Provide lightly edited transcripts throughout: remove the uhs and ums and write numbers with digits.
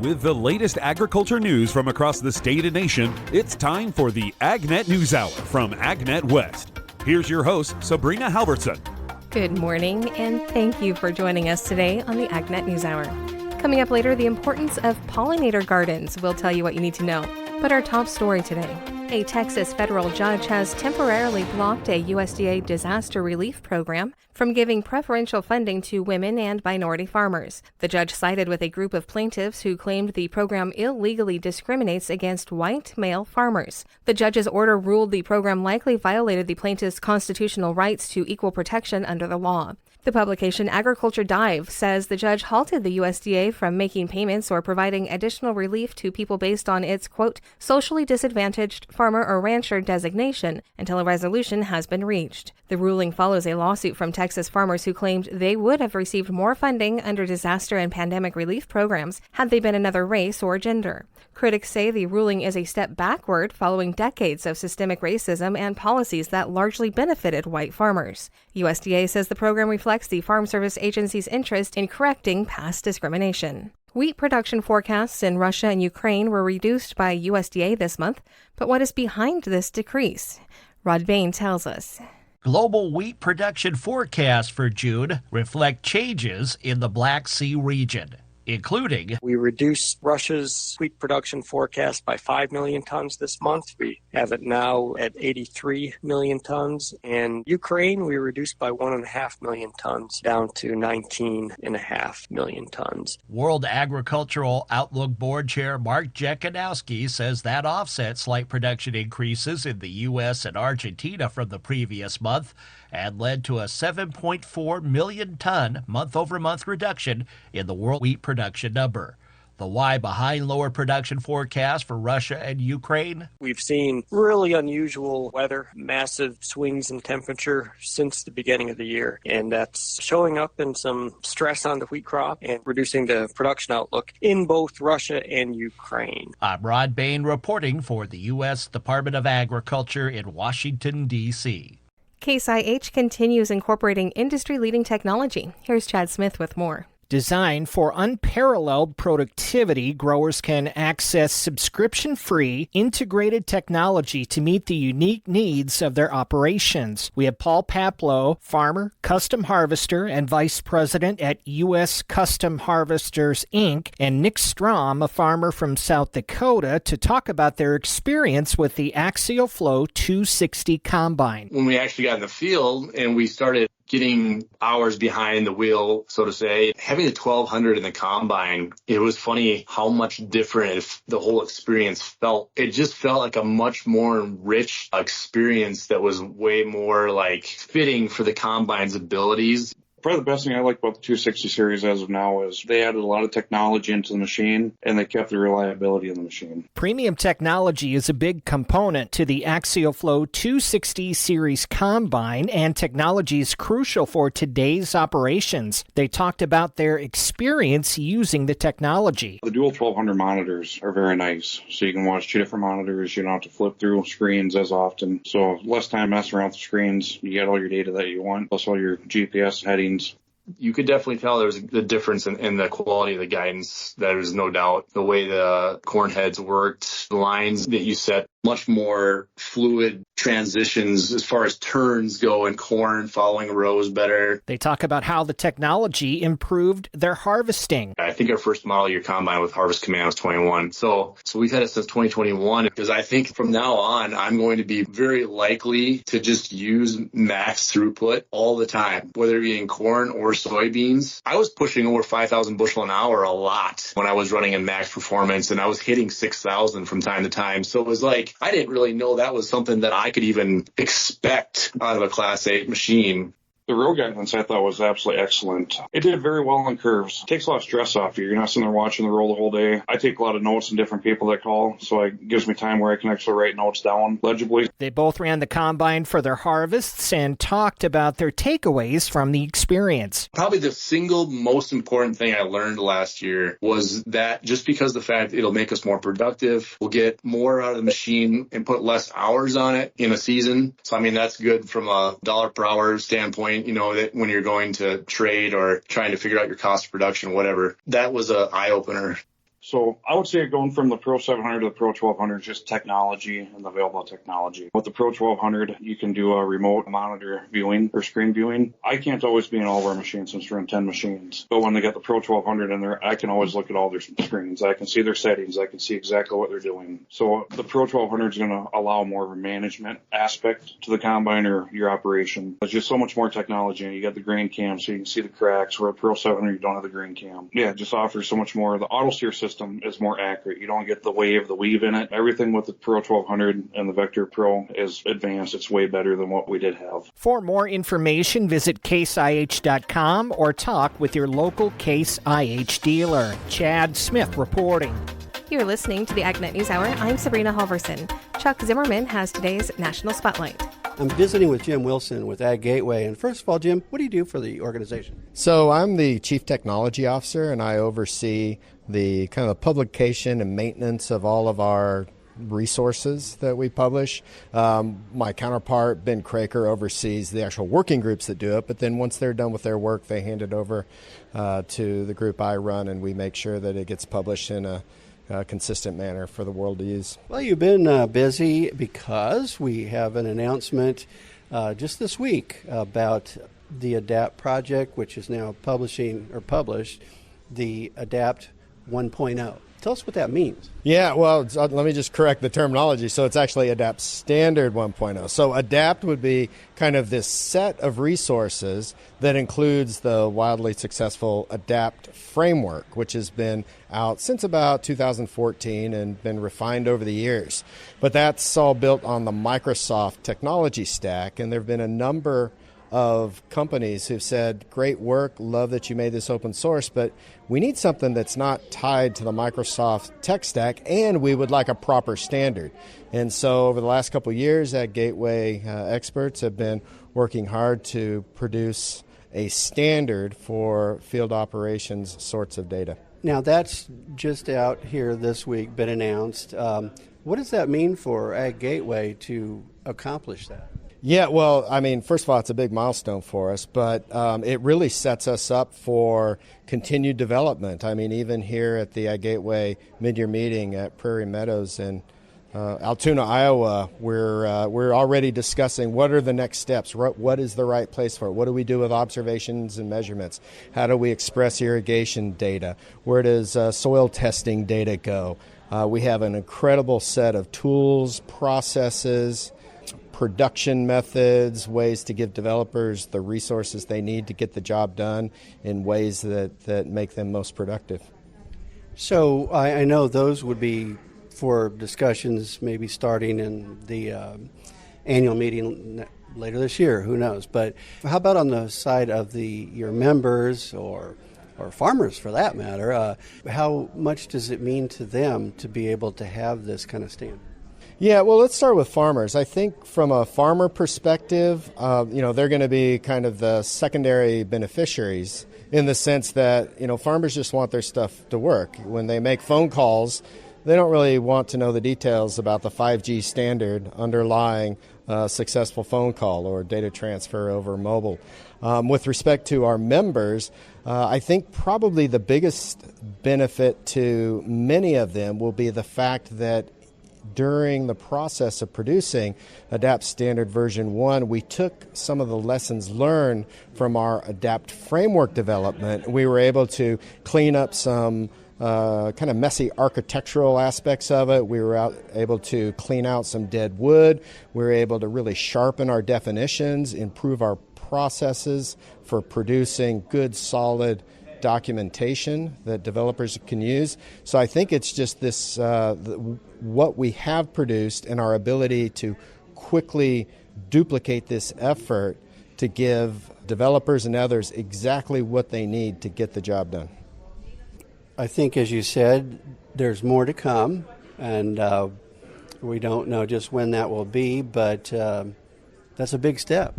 With the latest agriculture news from across the state and nation, it's time for the AgNet News Hour from AgNet West. Here's your host, Sabrina Halvorson. Good morning, and thank you for joining us today on the AgNet News Hour. Coming up later, the importance of pollinator gardens. We'll tell you what you need to know. But our top story today. A Texas federal judge has temporarily blocked a USDA disaster relief program from giving preferential funding to women and minority farmers. The judge sided with a group of plaintiffs who claimed the program illegally discriminates against white male farmers. The judge's order ruled the program likely violated the plaintiffs' constitutional rights to equal protection under the law. The publication Agriculture Dive says the judge halted the USDA from making payments or providing additional relief to people based on its, quote, socially disadvantaged farmer or rancher designation until a resolution has been reached. The ruling follows a lawsuit from Texas farmers who claimed they would have received more funding under disaster and pandemic relief programs had they been another race or gender. Critics say the ruling is a step backward following decades of systemic racism and policies that largely benefited white farmers. USDA says the program reflects the Farm Service Agency's interest in correcting past discrimination. Wheat production forecasts in Russia and Ukraine were reduced by USDA this month, but what is behind this decrease? Rod Bain tells us. Global wheat production forecasts for June reflect changes in the Black Sea region, including we reduced Russia's wheat production forecast by 5 million tons this month. We have it now at 83 million tons. And Ukraine, we reduced by 1.5 million tons down to 19.5 million tons. World Agricultural Outlook Board Chair Mark Jekanowski says that offsets slight production increases in the U.S. and Argentina from the previous month and led to a 7.4 million ton month-over-month reduction in the world wheat production number. The why behind lower production forecast for Russia and Ukraine? We've seen really unusual weather, massive swings in temperature since the beginning of the year, and that's showing up in some stress on the wheat crop and reducing the production outlook in both Russia and Ukraine. I'm Rod Bain reporting for the U.S. Department of Agriculture in Washington, D.C. Case IH continues incorporating industry-leading technology. Here's Chad Smith with more. Designed for unparalleled productivity, growers can access subscription-free, integrated technology to meet the unique needs of their operations. We have Paul Paplow, farmer, custom harvester, and vice president at U.S. Custom Harvesters, Inc., and Nick Strom, a farmer from South Dakota, to talk about their experience with the AxioFlow 260 combine. When we actually got in the field and we started getting hours behind the wheel, so to say, having the 1200 in the combine, it was funny how much different the whole experience felt. It just felt like a much more rich experience that was way more like fitting for the combine's abilities. Probably the best thing I like about the 260 series as of now is they added a lot of technology into the machine and they kept the reliability in the machine. Premium technology is a big component to the AxioFlow 260 series combine, and technology is crucial for today's operations. They talked about their experience using the technology. The dual 1200 monitors are very nice. So you can watch two different monitors. You don't have to flip through screens as often. So less time messing around with the screens. You get all your data that you want, plus all your GPS headings. You could definitely tell there was a difference in the quality of the guidance. There's no doubt. The way the corn heads worked, the lines that you set, much more fluid transitions as far as turns go in corn, following rows better. They talk about how the technology improved their harvesting. I think our first model year combine with Harvest Command was 21. So we've had it since 2021, because I think from now on, I'm going to be very likely to just use max throughput all the time, whether it be in corn or soybeans. I was pushing over 5,000 bushel an hour a lot when I was running in max performance, and I was hitting 6,000 from time to time. So it was like, I didn't really know that was something that I could even expect out of a Class 8 machine. The row guidance I thought was absolutely excellent. It did very well on curves. It takes a lot of stress off you. You're not sitting there watching the roll the whole day. I take a lot of notes from different people that call, so it gives me time where I can actually write notes down legibly. They both ran the combine for their harvests and talked about their takeaways from the experience. Probably the single most important thing I learned last year was that just because the fact it'll make us more productive, we'll get more out of the machine and put less hours on it in a season. So, I mean, that's good from a dollar per hour standpoint. You know, that when you're going to trade or trying to figure out your cost of production, whatever, that was an eye-opener. So I would say going from the Pro 700 to the Pro 1200 is just technology and the available technology. With the Pro 1200, you can do a remote monitor viewing or screen viewing. I can't always be in all of our machines since we're in 10 machines. But when they get the Pro 1200 in there, I can always look at all their screens. I can see their settings. I can see exactly what they're doing. So the Pro 1200 is going to allow more of a management aspect to the combine or your operation. There's just so much more technology, and you got the grain cam so you can see the cracks, where a Pro 700 you don't have the grain cam. Yeah, it just offers so much more. The auto steer system is more accurate. You don't get the wave, the weave in it. Everything with the Pro 1200 and the Vector Pro is advanced. It's way better than what we did have. For more information, visit caseih.com or talk with your local Case IH dealer. Chad Smith reporting. You're listening to the AgNet News Hour. I'm Sabrina Halvorson. Chuck Zimmerman has today's National Spotlight. I'm visiting with Jim Wilson with Ag Gateway. And first of all, Jim, what do you do for the organization? So I'm the Chief Technology Officer, and I oversee the kind of publication and maintenance of all of our resources that we publish. My counterpart, Ben Craker, oversees the actual working groups that do it, but then once they're done with their work, they hand it over to the group I run, and we make sure that it gets published in a consistent manner for the world to use. Well, you've been busy because we have an announcement just this week about the ADAPT project, which is now published the ADAPT 1.0. Tell us what that means. Yeah, well, let me just correct the terminology. So it's actually ADAPT Standard 1.0. So ADAPT would be kind of this set of resources that includes the wildly successful ADAPT framework, which has been out since about 2014 and been refined over the years. But that's all built on the Microsoft technology stack, and there have been a number of companies who've said, great work, love that you made this open source, but we need something that's not tied to the Microsoft tech stack, and we would like a proper standard. And so over the last couple of years, Ag Gateway experts have been working hard to produce a standard for field operations sorts of data. Now, that's just out here this week, been announced. What does that mean for Ag Gateway to accomplish that? Yeah, well, I mean, first of all, it's a big milestone for us, but it really sets us up for continued development. I mean, even here at the Ag Gateway mid-year meeting at Prairie Meadows in Altoona, Iowa, we're already discussing what are the next steps, what is the right place for it, what do we do with observations and measurements, how do we express irrigation data, where does soil testing data go. We have an incredible set of tools, processes, production methods, ways to give developers the resources they need to get the job done in ways that make them most productive. So I know those would be for discussions maybe starting in the annual meeting later this year, who knows. But how about on the side of your members or farmers for that matter, how much does it mean to them to be able to have this kind of standard? Yeah, well, let's start with farmers. I think from a farmer perspective, they're going to be kind of the secondary beneficiaries in the sense that, farmers just want their stuff to work. When they make phone calls, they don't really want to know the details about the 5G standard underlying a successful phone call or data transfer over mobile. With respect to our members, I think probably the biggest benefit to many of them will be the fact that during the process of producing ADAPT Standard version 1, we took some of the lessons learned from our ADAPT framework development. We were able to clean up some kind of messy architectural aspects of it. We were able to clean out some dead wood. We were able to really sharpen our definitions, improve our processes for producing good, solid documentation that developers can use. So I think it's just this, what we have produced and our ability to quickly duplicate this effort to give developers and others exactly what they need to get the job done. I think, as you said, there's more to come, and we don't know just when that will be, but that's a big step.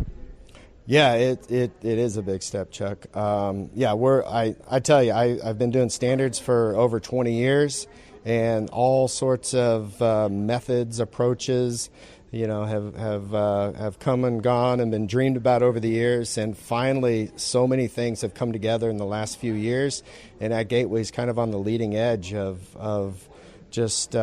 Yeah, it is a big step, Chuck. I tell you, I've been doing standards for over 20 years, and all sorts of methods, approaches, have come and gone and been dreamed about over the years, and finally so many things have come together in the last few years, and AgGateway is kind of on the leading edge of just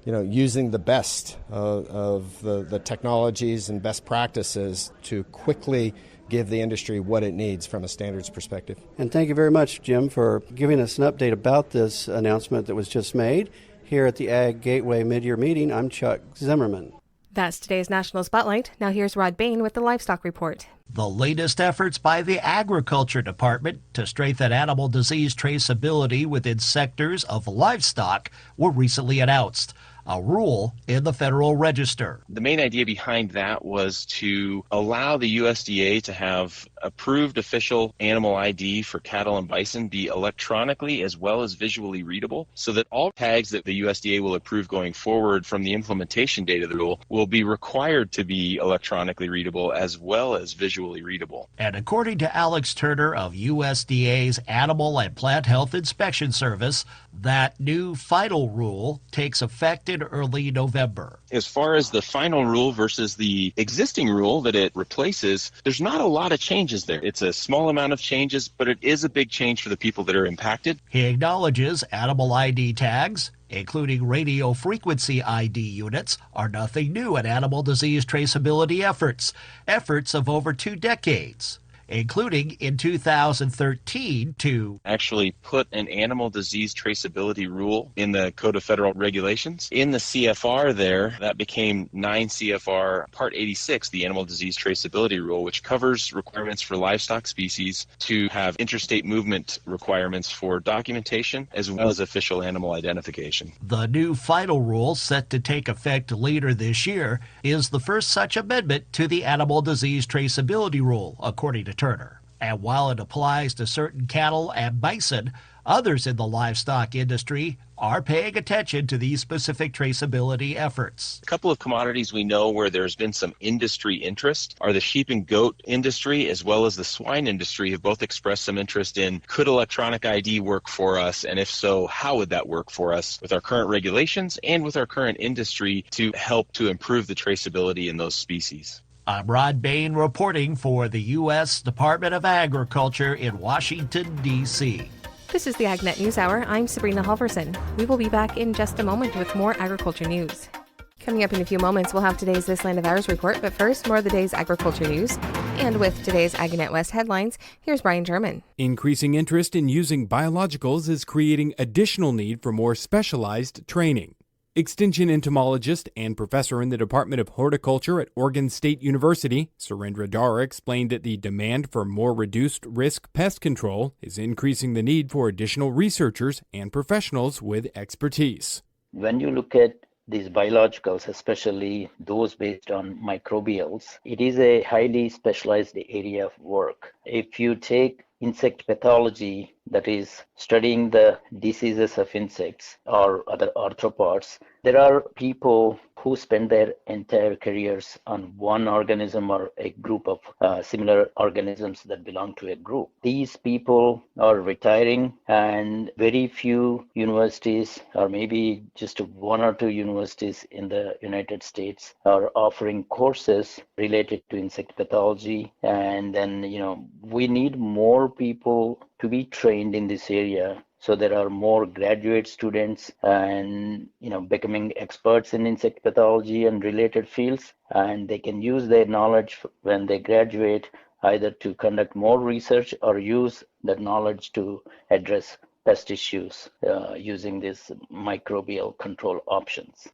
using the best of the technologies and best practices to quickly give the industry what it needs from a standards perspective. And thank you very much, Jim, for giving us an update about this announcement that was just made. Here at the AgGateway mid-year meeting, I'm Chuck Zimmerman. That's today's National Spotlight. Now here's Rod Bain with the Livestock Report. The latest efforts by the Agriculture Department to strengthen animal disease traceability within sectors of livestock were recently announced. A rule in the Federal Register. The main idea behind that was to allow the USDA to have approved official animal ID for cattle and bison be electronically as well as visually readable, so that all tags that the USDA will approve going forward from the implementation date of the rule will be required to be electronically readable as well as visually readable. And according to Alex Turner of USDA's Animal and Plant Health Inspection Service, that new final rule takes effect in early November. As far as the final rule versus the existing rule that it replaces, there's not a lot of changes there. It's a small amount of changes, but it is a big change for the people that are impacted. He acknowledges animal ID tags, including radio frequency ID units, are nothing new in animal disease traceability efforts of over 2 decades. Including in 2013 to actually put an animal disease traceability rule in the Code of Federal Regulations. In the CFR there, that became 9 CFR Part 86, the Animal Disease Traceability Rule, which covers requirements for livestock species to have interstate movement requirements for documentation as well as official animal identification. The new final rule, set to take effect later this year, is the first such amendment to the Animal Disease Traceability Rule, according to Turner. And while it applies to certain cattle and bison, others in the livestock industry are paying attention to these specific traceability efforts. A couple of commodities we know where there's been some industry interest are the sheep and goat industry as well as the swine industry have both expressed some interest in, could electronic ID work for us? And if so, how would that work for us with our current regulations and with our current industry to help to improve the traceability in those species? I'm Rod Bain reporting for the U.S. Department of Agriculture in Washington, D.C. This is the AgNet News Hour. I'm Sabrina Halvorson. We will be back in just a moment with more agriculture news. Coming up in a few moments, we'll have today's This Land of Ours report, but first, more of the day's agriculture news. And with today's AgNet West headlines, here's Brian German. Increasing interest in using biologicals is creating additional need for more specialized training. Extension entomologist and professor in the Department of Horticulture at Oregon State University, Surendra Dar, explained that the demand for more reduced-risk pest control is increasing the need for additional researchers and professionals with expertise. When you look at these biologicals, especially those based on microbials, it is a highly specialized area of work. If you take insect pathology, that is studying the diseases of insects or other arthropods, there are people who spend their entire careers on one organism or a group of similar organisms that belong to a group. These people are retiring, and very few universities, or maybe just 1 or 2 universities in the United States, are offering courses related to insect pathology. And then, we need more people to be trained in this area. So there are more graduate students and, becoming experts in insect pathology and related fields, and they can use their knowledge when they graduate either to conduct more research or use that knowledge to address pest issues using these microbial control options.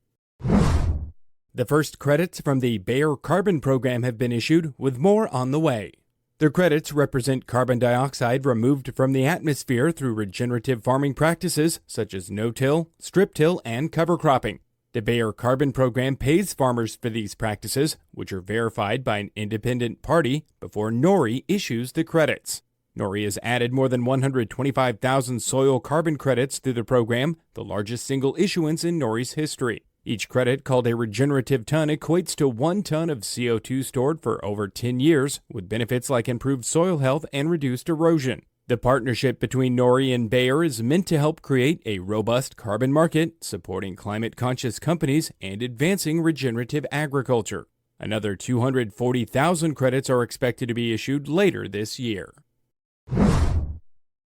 The first credits from the Bayer Carbon Program have been issued, with more on the way. The credits represent carbon dioxide removed from the atmosphere through regenerative farming practices such as no-till, strip-till, and cover cropping. The Bayer Carbon Program pays farmers for these practices, which are verified by an independent party before NORI issues the credits. NORI has added more than 125,000 soil carbon credits through the program, the largest single issuance in NORI's history. Each credit, called a regenerative ton, equates to 1 ton of CO2 stored for over 10 years, with benefits like improved soil health and reduced erosion. The partnership between Nori and Bayer is meant to help create a robust carbon market, supporting climate-conscious companies and advancing regenerative agriculture. Another 240,000 credits are expected to be issued later this year.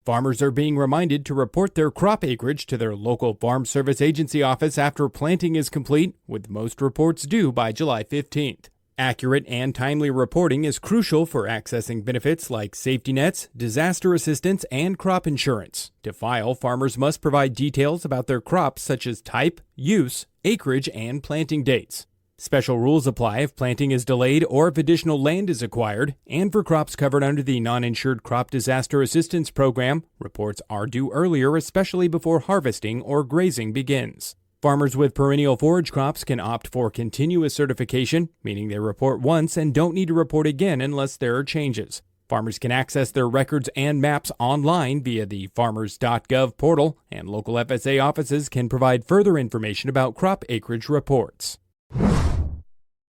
Farmers are being reminded to report their crop acreage to their local Farm Service Agency office after planting is complete, with most reports due by July 15th. Accurate and timely reporting is crucial for accessing benefits like safety nets, disaster assistance, and crop insurance. To file, farmers must provide details about their crops such as type, use, acreage, and planting dates. Special rules apply if planting is delayed or if additional land is acquired, and for crops covered under the Non-Insured Crop Disaster Assistance Program, reports are due earlier, especially before harvesting or grazing begins. Farmers with perennial forage crops can opt for continuous certification, meaning they report once and don't need to report again unless there are changes. Farmers can access their records and maps online via the farmers.gov portal, and local FSA offices can provide further information about crop acreage reports.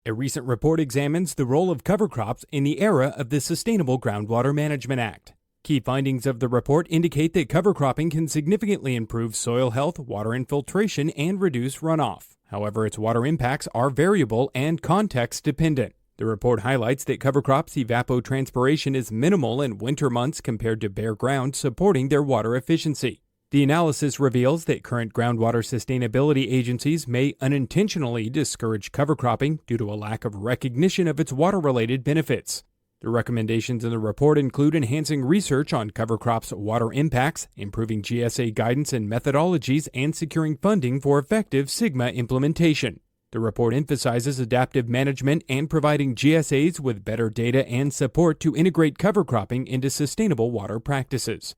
A recent report examines the role of cover crops in the era of the Sustainable Groundwater Management Act. Key findings of the report indicate that cover cropping can significantly improve soil health, water infiltration, and reduce runoff. However, its water impacts are variable and context dependent. The report highlights that cover crops' evapotranspiration is minimal in winter months compared to bare ground, supporting their water efficiency. The analysis reveals that current groundwater sustainability agencies may unintentionally discourage cover cropping due to a lack of recognition of its water-related benefits. The recommendations in the report include enhancing research on cover crops' water impacts, improving GSA guidance and methodologies, and securing funding for effective SIGMA implementation. The report emphasizes adaptive management and providing GSAs with better data and support to integrate cover cropping into sustainable water practices.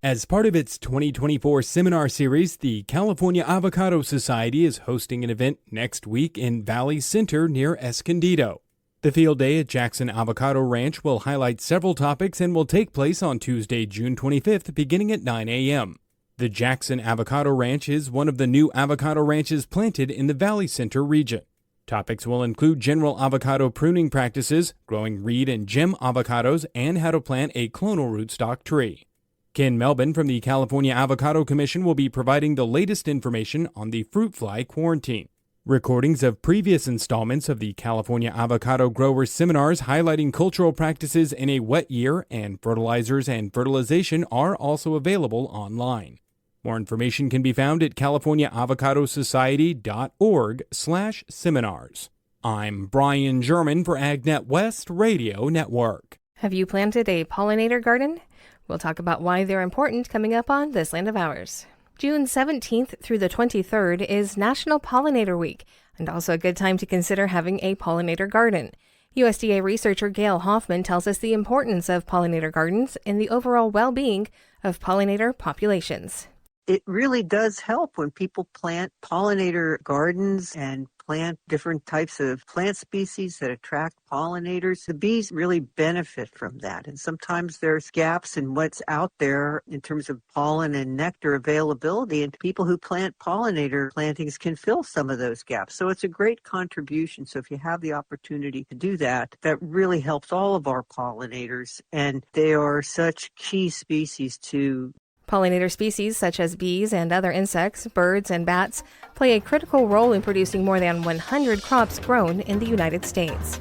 As part of its 2024 seminar series, the California Avocado Society is hosting an event next week in Valley Center near Escondido. The field day at Jackson Avocado Ranch will highlight several topics and will take place on Tuesday, June 25th, beginning at 9 a.m. The Jackson Avocado Ranch is one of the new avocado ranches planted in the Valley Center region. Topics will include general avocado pruning practices, growing reed and gem avocados, and how to plant a clonal rootstock tree. Ken Melvin from the California Avocado Commission will be providing the latest information on the fruit fly quarantine. Recordings of previous installments of the California Avocado Growers Seminars highlighting cultural practices in a wet year and fertilizers and fertilization are also available online. More information can be found at californiavocadosociety.org/seminars. I'm Brian German for AgNet West Radio Network. Have you planted a pollinator garden? We'll talk about why they're important coming up on This Land of Ours. June 17th through the 23rd is National Pollinator Week, and also a good time to consider having a pollinator garden. USDA researcher Gail Hoffman tells us the importance of pollinator gardens in the overall well-being of pollinator populations. It really does help when people plant pollinator gardens and plant different types of plant species that attract pollinators. The bees really benefit from that. And sometimes there's gaps in what's out there in terms of pollen and nectar availability, and people who plant pollinator plantings can fill some of those gaps. So it's a great contribution. So if you have the opportunity to do that, that really helps all of our pollinators. And they are such key species to Pollinator species such as bees and other insects, birds, and bats play a critical role in producing more than 100 crops grown in the United States.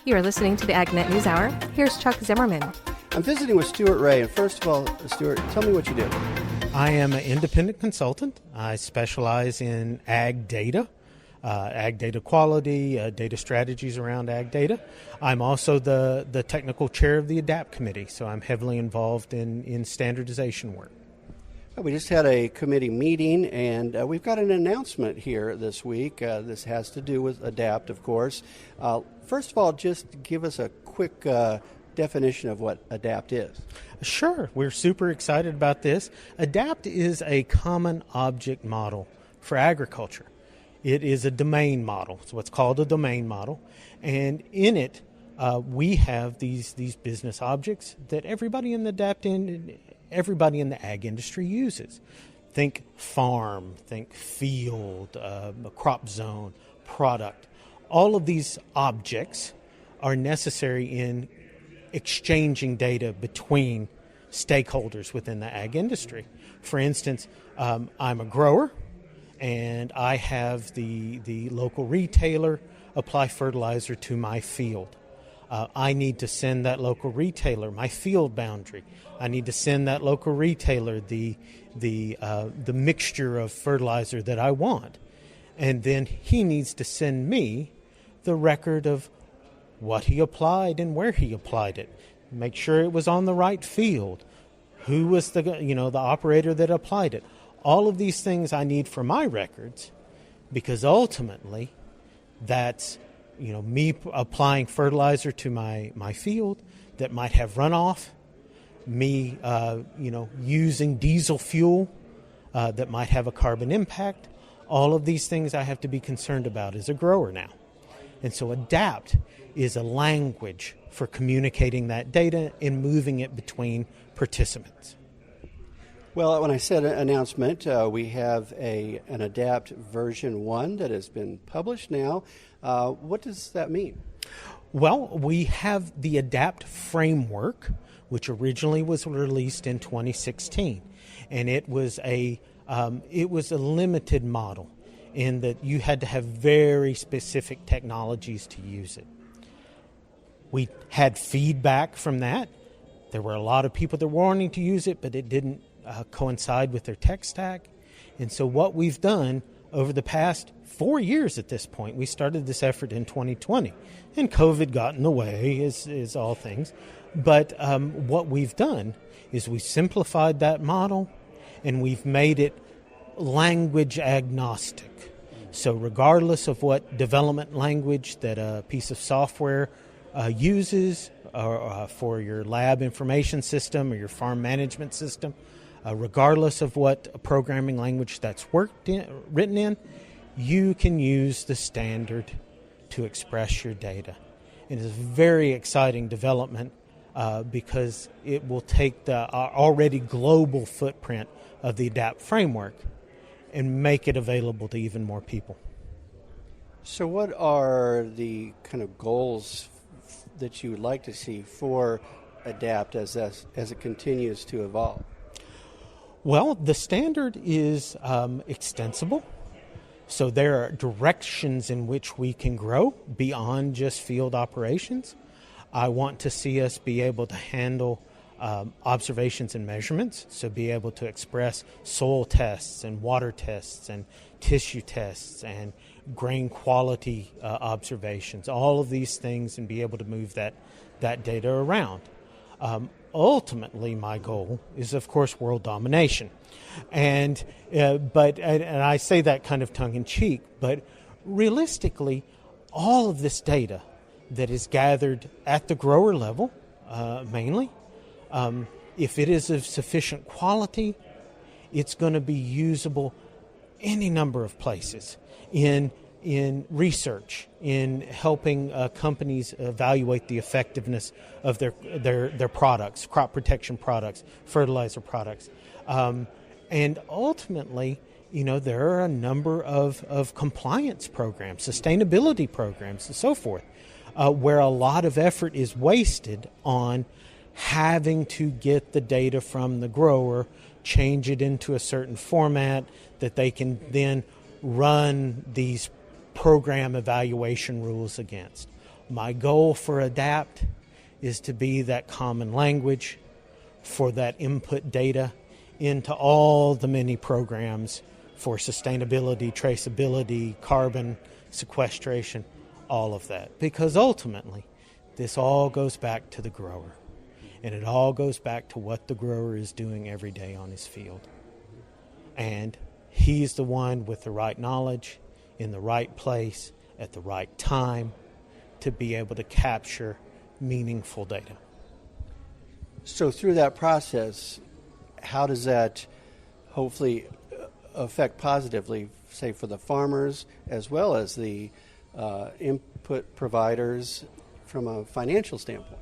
You are listening to the AgNet News Hour. Here's Chuck Zimmerman. I'm visiting with Stuart Ray, and first of all, Stuart, tell me what you do. I am an independent consultant. I specialize in ag data quality, data strategies around ag data. I'm also the technical chair of the ADAPT committee, so I'm heavily involved in standardization work. We just had a committee meeting, and we've got an announcement here this week. This has to do with ADAPT, of course. First of all, just give us a quick definition of what ADAPT is. Sure. We're super excited about this. ADAPT is a common object model for agriculture. It is a domain model. It's what's called a domain model. And in it, we have these business objects that everybody in the ag industry uses. Think farm, think field, crop zone, product. All of these objects are necessary in exchanging data between stakeholders within the ag industry. For instance, I'm a grower, and I have the local retailer apply fertilizer to my field. I need to send that local retailer my field boundary. I need to send that local retailer the mixture of fertilizer that I want. And then he needs to send me the record of what he applied and where he applied it. Make sure it was on the right field. Who was the operator that applied it? All of these things I need for my records, because ultimately that's me applying fertilizer to my field that might have runoff, me using diesel fuel that might have a carbon impact. All of these things I have to be concerned about as a grower now. And so ADAPT is a language for communicating that data and moving it between participants. Well, when I said announcement, we have an ADAPT version 1 that has been published now. What does that mean? Well, we have the ADAPT framework, which originally was released in 2016, and it was a limited model in that you had to have very specific technologies to use it. We had feedback from that. There were a lot of people that were wanting to use it, but it didn't coincide with their tech stack. And so what we've done over the past 4 years at this point, we started this effort in 2020, and COVID got in the way, as all things. But what we've done is we simplified that model, and we've made it language agnostic. So regardless of what development language that a piece of software uses for your lab information system or your farm management system, regardless of what programming language that's written in, you can use the standard to express your data. It is a very exciting development because it will take the already global footprint of the ADAPT framework and make it available to even more people. So what are the kind of goals that you would like to see for ADAPT as it continues to evolve? Well, the standard is extensible. So there are directions in which we can grow beyond just field operations. I want to see us be able to handle observations and measurements, so be able to express soil tests and water tests and tissue tests and grain quality observations, all of these things, and be able to move that data around. Ultimately, my goal is, of course, world domination. And I say that kind of tongue-in-cheek, but realistically, all of this data that is gathered at the grower level, mainly, if it is of sufficient quality, it's going to be usable any number of places in research, in helping companies evaluate the effectiveness of their products, crop protection products, fertilizer products. And ultimately, there are a number of compliance programs, sustainability programs, and so forth, where a lot of effort is wasted on having to get the data from the grower, change it into a certain format that they can then run these program evaluation rules against. My goal for ADAPT is to be that common language for that input data into all the many programs for sustainability, traceability, carbon sequestration, all of that. Because ultimately, this all goes back to the grower. And it all goes back to what the grower is doing every day on his field. And he's the one with the right knowledge, in the right place, at the right time, to be able to capture meaningful data. So through that process, how does that hopefully affect positively, say, for the farmers as well as the input providers from a financial standpoint?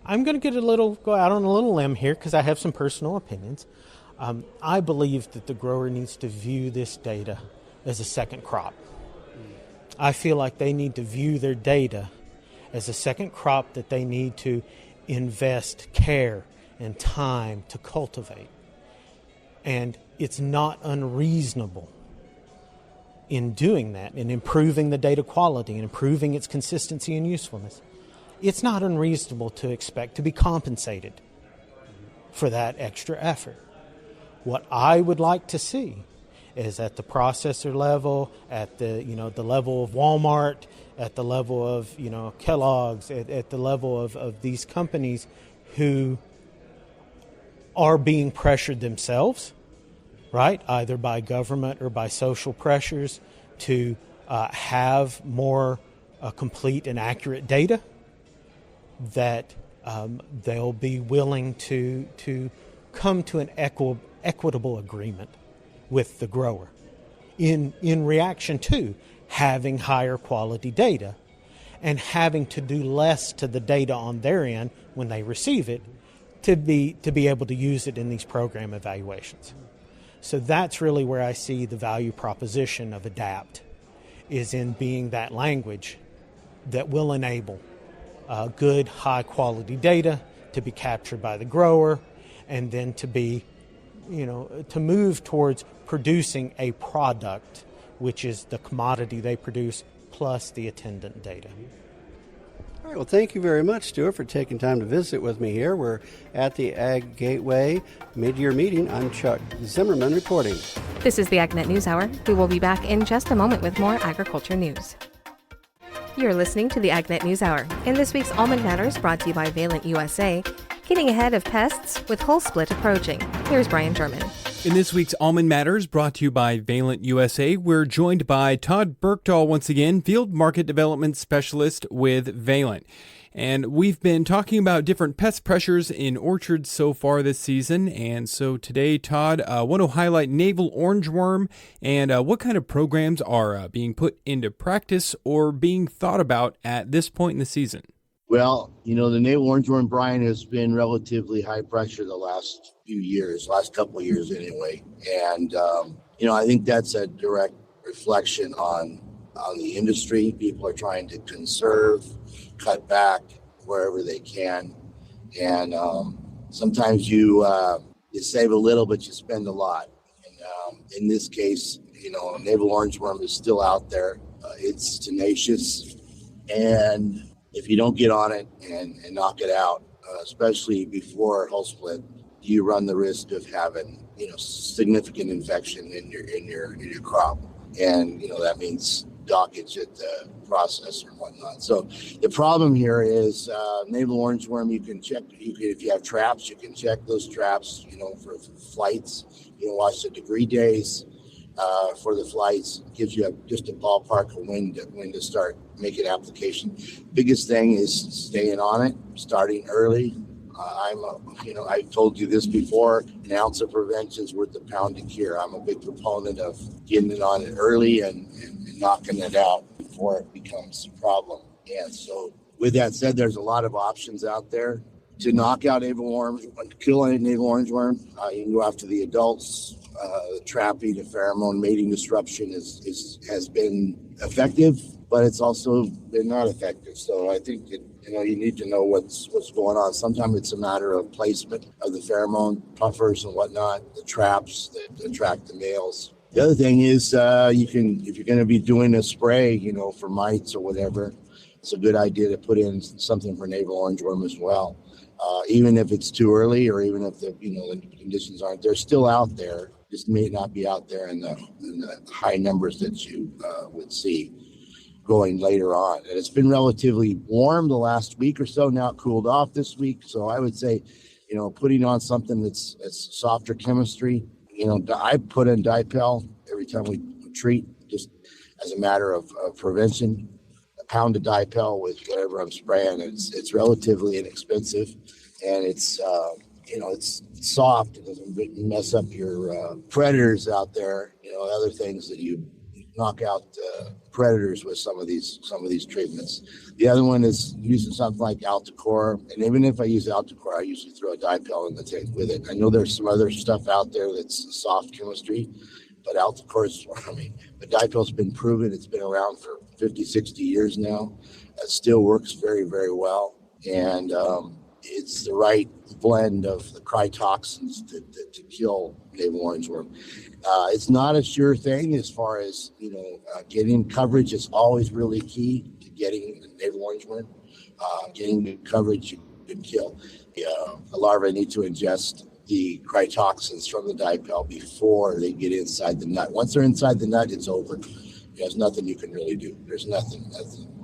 I'm going to go out on a little limb here because I have some personal opinions. I believe that the grower needs to view this data as a second crop. I feel like they need to view their data as a second crop that they need to invest care and time to cultivate. And it's not unreasonable in doing that and improving the data quality and improving its consistency and usefulness. It's not unreasonable to expect to be compensated for that extra effort. What I would like to see is at the processor level, at the the level of Walmart, at the level of Kellogg's, at the level of these companies who are being pressured themselves, right, either by government or by social pressures to have more complete and accurate data, that they'll be willing to come to an equitable agreement with the grower in reaction to having higher quality data and having to do less to the data on their end when they receive it to be able to use it in these program evaluations. So that's really where I see the value proposition of ADAPT, is in being that language that will enable good, high-quality data to be captured by the grower, and then to be, to move towards producing a product, which is the commodity they produce plus the attendant data. All right, well, thank you very much, Stuart, for taking time to visit with me here. We're at the Ag Gateway mid-year meeting. I'm Chuck Zimmerman reporting. This is the AgNet News Hour. We will be back in just a moment with more agriculture news. You're listening to the AgNet News Hour. In this week's Almond Matters, brought to you by Valent USA, getting ahead of pests with hull split approaching. Here's Brian German. In this week's Almond Matters, brought to you by Valent USA, we're joined by Todd Berkdahl once again, Field Market Development Specialist with Valent. And we've been talking about different pest pressures in orchards so far this season. And so today, Todd, I want to highlight navel orangeworm and what kind of programs are being put into practice or being thought about at this point in the season. Well, the navel orangeworm, Brian, has been relatively high pressure the last couple of years anyway. And, I think that's a direct reflection on the industry. People are trying to conserve, cut back wherever they can. And sometimes you save a little, but you spend a lot. And in this case, navel orangeworm is still out there. It's tenacious. And if you don't get on it and knock it out, especially before hull split, you run the risk of having, significant infection in your crop. And, that means dockage at the processor and whatnot. So the problem here is navel orangeworm, if you have traps, you can check those traps, for flights. You can watch the degree days for the flights. It gives you just a ballpark of when to start making application. Biggest thing is staying on it, starting early. I've told you this before, an ounce of prevention is worth a pound of cure. I'm a big proponent of getting it on it early and knocking it out before it becomes a problem. And so with that said, there's a lot of options out there to knock out navel orangeworm, kill a navel orangeworm. You can go after the adults. Trapping, the pheromone mating disruption has been effective, but it's also been not effective. So I think that, you need to know what's going on. Sometimes it's a matter of placement of the pheromone puffers and whatnot, the traps that attract the males. The other thing is if you're going to be doing a spray, for mites or whatever, it's a good idea to put in something for navel orangeworm as well. Even if it's too early, or even if the conditions aren't, they're still out there. Just may not be out there in the high numbers that you would see going later on. And it's been relatively warm the last week or so. Now it cooled off this week. So I would say, putting on something that's softer chemistry. I put in dipel every time we treat, just as a matter of prevention. A pound of dipel with whatever I'm spraying. It's relatively inexpensive, and it's soft. It doesn't mess up your predators out there. Other things that you knock out predators with some of these treatments. The other one is using something like Altacor, and even if I use Altacor, I usually throw a dipel in the tank with it. I know there's some other stuff out there that's soft chemistry, but Altacor's, the dipel's been proven. It's been around for 50, 60 years now. It still works very, very well. And it's the right blend of the cryotoxins to kill navel orangeworm. It's not a sure thing as far as, getting coverage is always really key to getting the navel orangeworm. Getting the coverage you can kill. The larvae need to ingest the cryotoxins from the dipel before they get inside the nut. Once they're inside the nut, it's over. There's nothing you can really do. There's nothing.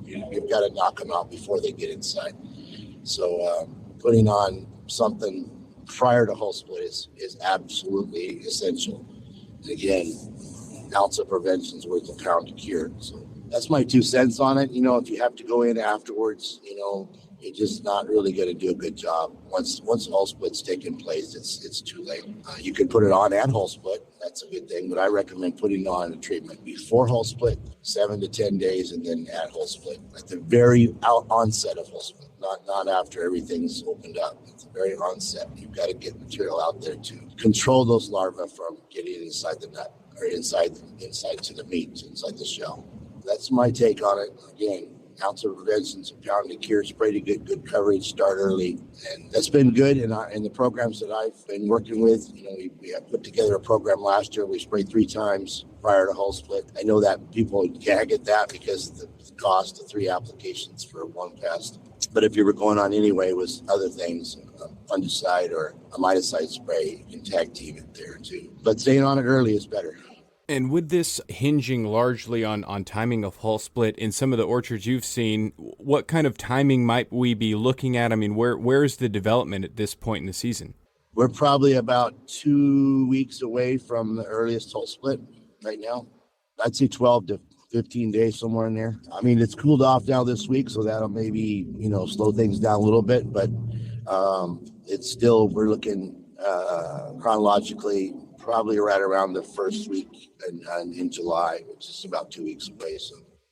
You've got to knock them out before they get inside. So putting on something prior to hull split is absolutely essential. And again, ounce of prevention is worth a pound to cure. So that's my 2 cents on it. If you have to go in afterwards, you're just not really going to do a good job. Once hull split's taken place, it's too late. You can put it on at hull split. That's a good thing, but I recommend putting on a treatment before hull split, 7 to 10 days, and then at hull split at the very onset of hull split, not after everything's opened up. At the very onset, you've got to get material out there to control those larvae from getting inside the nut or inside to the meat, inside the shell. That's my take on it. Again, ounce of prevention, a pound to cure, spray to get good coverage, start early. And that's been good in the programs that I've been working with. We have put together a program last year. We sprayed 3 times prior to hull split. I know that people can't get that because of the cost of 3 applications for 1 pest. But if you were going on anyway with other things, fungicide or a miticide spray, you can tag team it there too. But staying on it early is better. And with this hinging largely on timing of hull split in some of the orchards you've seen, what kind of timing might we be looking at? I mean, where's the development at this point in the season? We're probably about 2 weeks away from the earliest hull split right now. I'd say 12 to 15 days, somewhere in there. I mean, it's cooled off now this week, so that'll maybe, slow things down a little bit, but it's still, we're looking chronologically probably right around the first week in July, which is about 2 weeks away.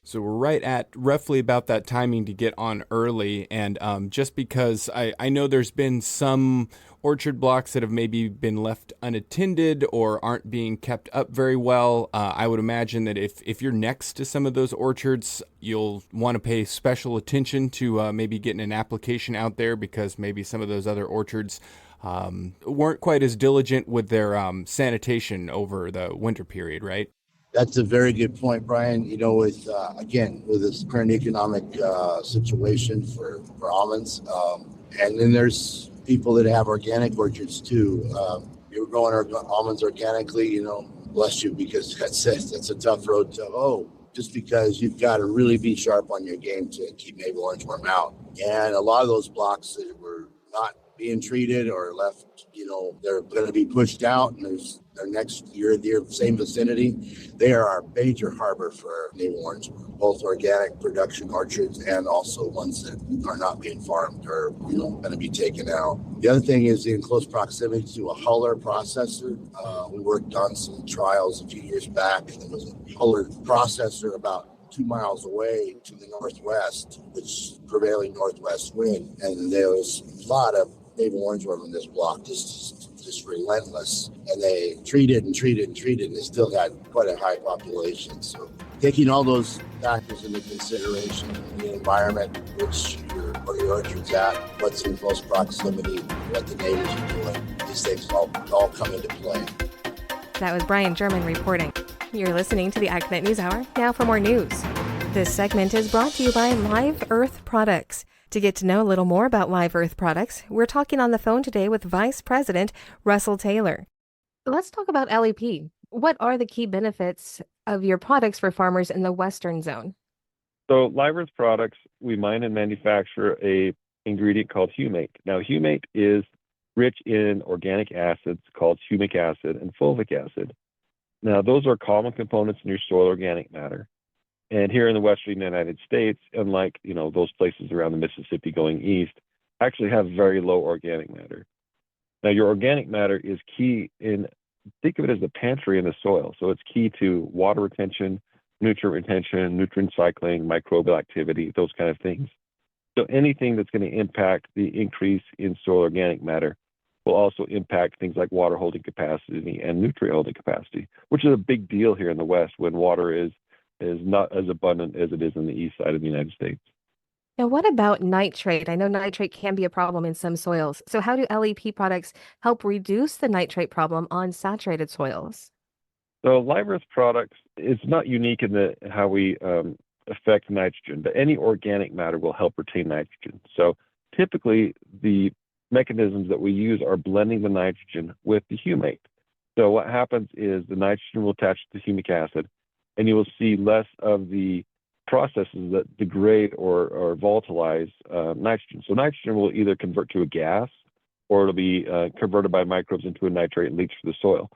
So we're right at roughly about that timing to get on early. And just because I know there's been some orchard blocks that have maybe been left unattended or aren't being kept up very well, I would imagine that if you're next to some of those orchards, you'll want to pay special attention to maybe getting an application out there because maybe some of those other orchards weren't quite as diligent with their sanitation over the winter period, right? That's a very good point, Brian. With this current economic situation for almonds, and then there's people that have organic orchards too. You're growing almonds organically, bless you, because that's a tough road to hoe. Just because you've got to really be sharp on your game to keep navel orangeworm out. And a lot of those blocks that were not being treated or left, they're going to be pushed out, and their next year, the same vicinity. They are our major harbor for navel orangeworm, both organic production orchards and also ones that are not being farmed or going to be taken out. The other thing is in close proximity to a huller processor. We worked on some trials a few years back. There was a huller processor about 2 miles away to the northwest, which prevailing northwest wind, and there was a lot of navel orangeworm in this block, just relentless. And they treated and they still had quite a high population. So taking all those factors into consideration, the environment, where your orchard's at, what's in close proximity, what the neighbors are doing, these things all come into play. That was Brian German reporting. You're listening to the AgNet News Hour. Now for more news. This segment is brought to you by Live Earth Products. To get to know a little more about Live Earth Products, we're talking on the phone today with Vice President Russell Taylor. Let's talk about LEP. What are the key benefits of your products for farmers in the Western Zone? So Live Earth Products, we mine and manufacture a ingredient called humate. Now, humate is rich in organic acids called humic acid and fulvic acid. Now, those are common components in your soil organic matter. And here in the Western United States, unlike, those places around the Mississippi going east, actually have very low organic matter. Now, your organic matter is key think of it as the pantry in the soil. So it's key to water retention, nutrient retention, nutrient cycling, microbial activity, those kind of things. So anything that's going to impact the increase in soil organic matter will also impact things like water holding capacity and nutrient holding capacity, which is a big deal here in the West when water is not as abundant as it is in the east side of the United States. And what about nitrate? I know nitrate can be a problem in some soils. So how do LEP products help reduce the nitrate problem on saturated soils? So live earth products is not unique in how we affect nitrogen, but any organic matter will help retain nitrogen. So typically the mechanisms that we use are blending the nitrogen with the humate. So what happens is the nitrogen will attach to the humic acid, and you will see less of the processes that degrade or volatilize nitrogen. So nitrogen will either convert to a gas, or it'll be converted by microbes into a nitrate and leach through the soil.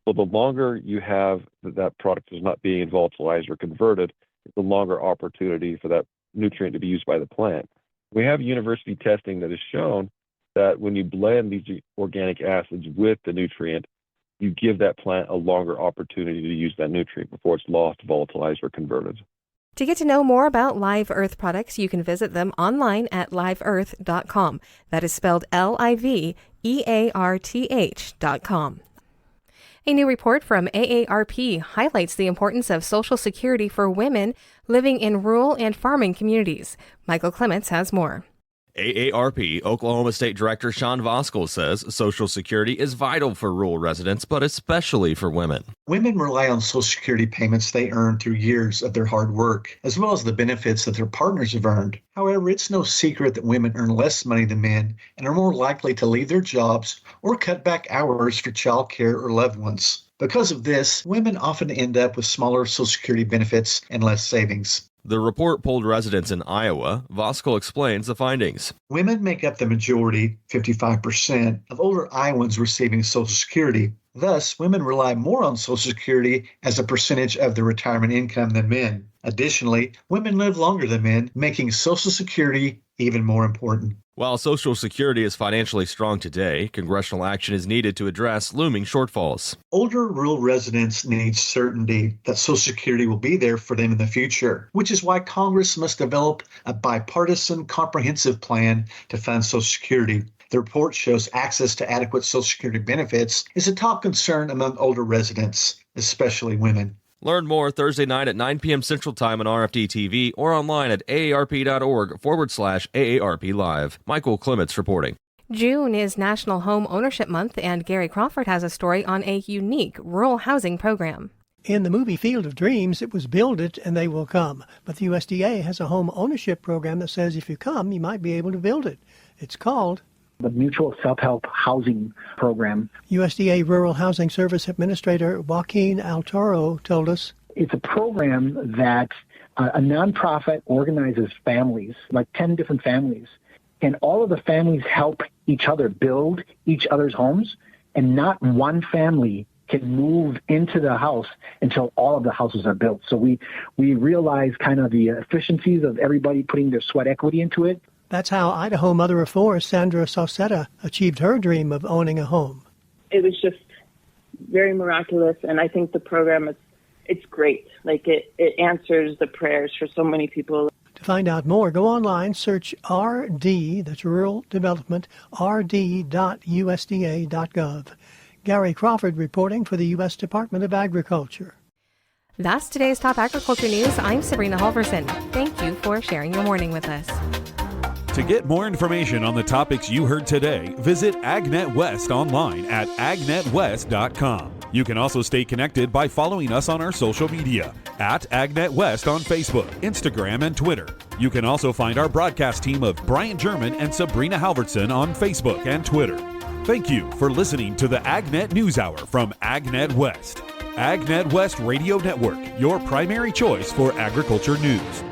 So the longer you have that product is not being volatilized or converted, it's a longer opportunity for that nutrient to be used by the plant. We have university testing that has shown that when you blend these organic acids with the nutrient, you give that plant a longer opportunity to use that nutrient before it's lost, volatilized, or converted. To get to know more about Live Earth products, you can visit them online at liveearth.com. That is spelled LIVEARTH.com. A new report from AARP highlights the importance of Social Security for women living in rural and farming communities. Michael Clements has more. AARP Oklahoma State Director Sean Voskuhl says Social Security is vital for rural residents, but especially for women. Women rely on Social Security payments they earn through years of their hard work, as well as the benefits that their partners have earned. However, it's no secret that women earn less money than men and are more likely to leave their jobs or cut back hours for child care or loved ones. Because of this, women often end up with smaller Social Security benefits and less savings. The report polled residents in Iowa. Voskuhl explains the findings. Women make up the majority, 55%, of older Iowans receiving Social Security. Thus, women rely more on Social Security as a percentage of their retirement income than men. Additionally, women live longer than men, making Social Security even more important. While Social Security is financially strong today, congressional action is needed to address looming shortfalls. Older rural residents need certainty that Social Security will be there for them in the future, which is why Congress must develop a bipartisan, comprehensive plan to fund Social Security. The report shows access to adequate Social Security benefits is a top concern among older residents, especially women. Learn more Thursday night at 9 p.m. Central Time on RFD TV or online at aarp.org/AARP Live. Michael Clements reporting. June is National Home Ownership Month, and Gary Crawford has a story on a unique rural housing program. In the movie Field of Dreams, it was build it and they will come. But the USDA has a home ownership program that says if you come, you might be able to build it. It's called the Mutual Self-Help Housing Program. USDA Rural Housing Service Administrator Joaquin Altoro told us. It's a program that a nonprofit organizes families, like 10 different families, and all of the families help each other build each other's homes, and not one family can move into the house until all of the houses are built. So we realize kind of the efficiencies of everybody putting their sweat equity into it. That's how Idaho mother of four Sandra Saucetta achieved her dream of owning a home. It was just very miraculous, and I think the program it's great. Like it answers the prayers for so many people. To find out more, go online, search RD, that's Rural Development, rd.usda.gov. Gary Crawford reporting for the U.S. Department of Agriculture. That's today's top agriculture news. I'm Sabrina Halvorson. Thank you for sharing your morning with us. To get more information on the topics you heard today, visit AgNet West online at agnetwest.com. You can also stay connected by following us on our social media at AgNet West on Facebook, Instagram, and Twitter. You can also find our broadcast team of Brian German and Sabrina Halvorson on Facebook and Twitter. Thank you for listening to the AgNet News Hour from AgNet West. AgNet West Radio Network, your primary choice for agriculture news.